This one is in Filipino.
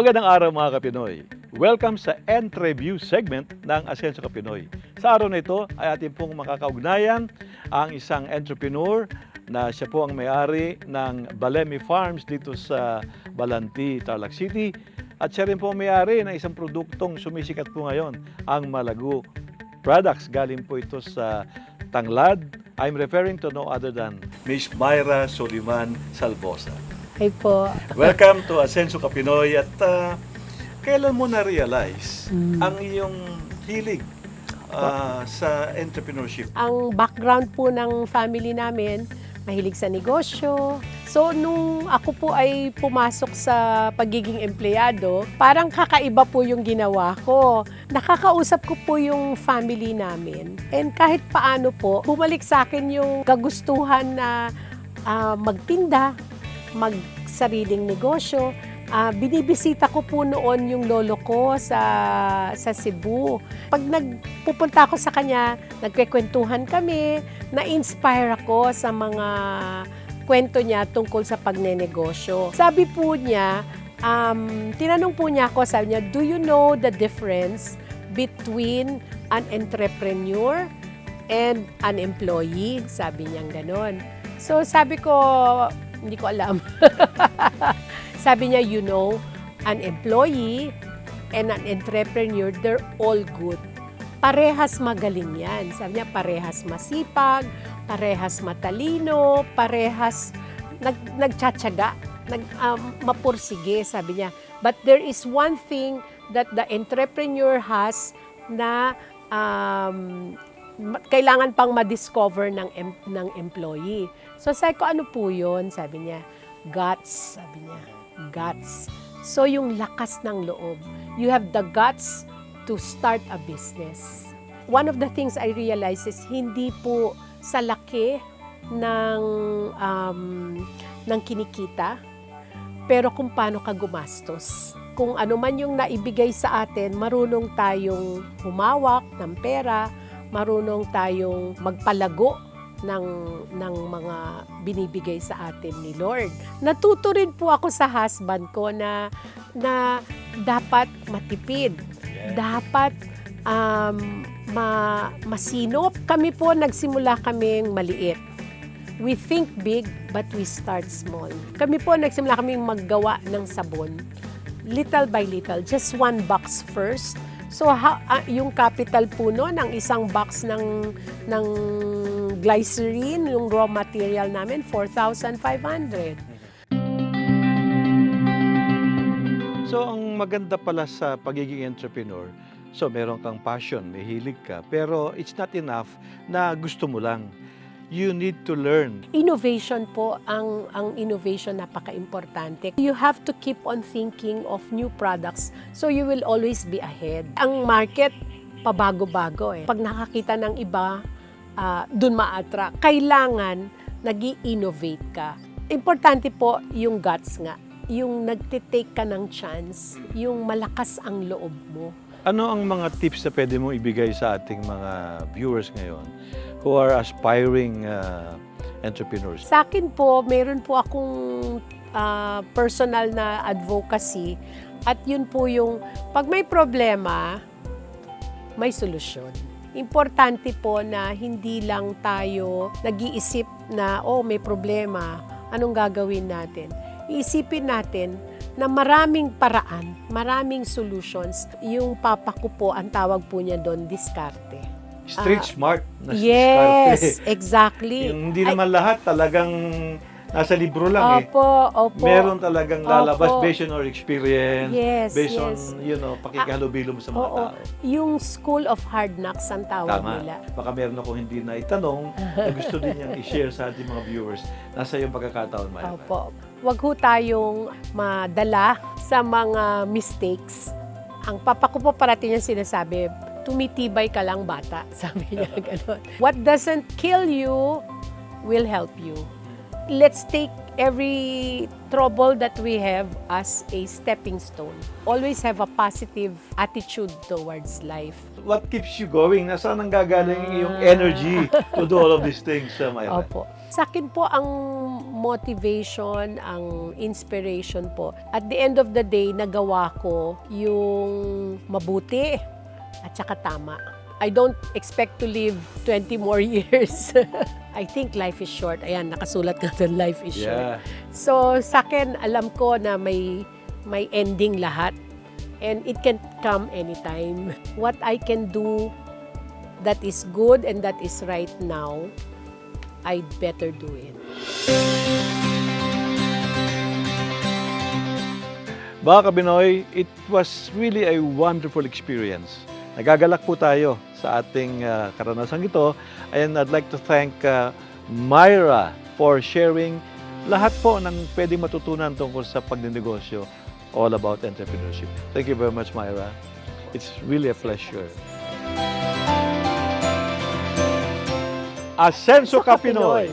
Magandang araw mga Kapinoy. Welcome sa Entreview segment ng Asenso Kapinoy. Sa araw na ito ay ating pong makakaugnayan ang isang entrepreneur na siya po ang may-ari ng Balemi Farms dito sa Balanti, Tarlac City. At siya rin po ang may-ari ng isang produktong sumisikat po ngayon, ang Malago Products. Galing po ito sa Tanglad. I'm referring to no other than Miss Myra Soliman Salvosa. Hi po. Welcome to Asenso Kapinoy. At kailan mo na-realize ang iyong hilig sa entrepreneurship? Ang background po ng family namin, mahilig sa negosyo. So, nung ako po ay pumasok sa pagiging empleyado, parang kakaiba po yung ginawa ko. Nakakausap ko po yung family namin. And kahit paano po, bumalik sa akin yung kagustuhan na magtinda, magsariling negosyo. Binibisita ko po noon yung lolo ko sa Cebu. Pag nagpupunta ako sa kanya, nagkwekwentuhan kami, na-inspire ako sa mga kwento niya tungkol sa pagnenegosyo. Sabi po niya, tinanong po niya ako, sabi niya, do you know the difference between an entrepreneur and an employee? Sabi niya ganon. So sabi ko, hindi ko alam. Sabi niya, you know, an employee and an entrepreneur, they're all good. Parehas magaling yan. Sabi niya, parehas masipag, parehas matalino, parehas nagtsatsaga, mapursige, sabi niya. But there is one thing that the entrepreneur has na kailangan pang ma-discover ng employee. So sabi ko, ano po yun? Sabi niya, guts. Sabi niya, guts. So yung lakas ng loob. You have the guts to start a business. One of the things I realized is hindi po sa laki ng kinikita, pero kung paano ka gumastos. Kung ano man yung naibigay sa atin, marunong tayong humawak ng pera, marunong tayong magpalago ng mga binibigay sa atin ni Lord. Natuto rin po ako sa husband ko na dapat matipid, dapat masinop. Kami po, nagsimula kaming maliit. We think big, but we start small. Kami po, nagsimula kaming maggawa ng sabon. Little by little, just one box first. So, yung capital po noon, ang isang box ng glycerin, yung raw material namin, 4,500. So, ang maganda pala sa pagiging entrepreneur, so meron kang passion, may hilig ka, pero it's not enough na gusto mo lang. You need to learn. Innovation po, ang innovation napaka-importante. You have to keep on thinking of new products so you will always be ahead. Ang market, pabago-bago eh. Pag nakakita ng iba, dun ma-attract. Kailangan nag-i-innovate ka. Importante po yung guts nga. Yung nagtitake ka ng chance, yung malakas ang loob mo. Ano ang mga tips na pwede mo ibigay sa ating mga viewers ngayon who are aspiring entrepreneurs? Sa akin po, meron po akong personal na advocacy at yun po yung pag may problema, may solusyon. Importante po na hindi lang tayo nag-iisip na, oh, may problema, anong gagawin natin? Iisipin natin na maraming paraan, maraming solutions. Yung papa ko po, ang tawag po niya doon, diskarte. Street smart na yes, diskarte. Exactly. Yung hindi naman lahat talagang nasa libro lang Opo. Meron talagang lalabas Opo. based on our experience, Yes, based yes. on, pakikihalubilo mo sa mga tao. Yung school of hard knocks ang tawag Tama. nila. Baka meron akong hindi na itanong na gusto din niyang i-share sa ating mga viewers. Nasa iyong pagkakataon, Myra. Opo. Huwag ho tayong madala sa mga mistakes. Ang papa ko po parating niya sinasabi, tumitibay ka lang bata. Sabi niya gano'n. What doesn't kill you will help you. Let's take every trouble that we have as a stepping stone. Always have a positive attitude towards life. What keeps you going? Nasaan ang gagaling yung energy to do all of these things, Myra? Opo. Sa akin po, ang motivation, ang inspiration po. At the end of the day, nagawa ko yung mabuti at saka tama. I don't expect to live 20 more years. I think life is short. Ayan, nakasulat nga doon, life is short. Yeah. So, sa akin, alam ko na may ending lahat. And it can come anytime. What I can do that is good and that is right now, I'd better do it. Mga kabinoy, it was really a wonderful experience. Nagagalak po tayo sa ating karanasang ito. And I'd like to thank Myra for sharing lahat po ng pwedeng matutunan tungkol sa pagninegosyo, all about entrepreneurship. Thank you very much, Myra. It's really a pleasure. Asenso ka Pinoy!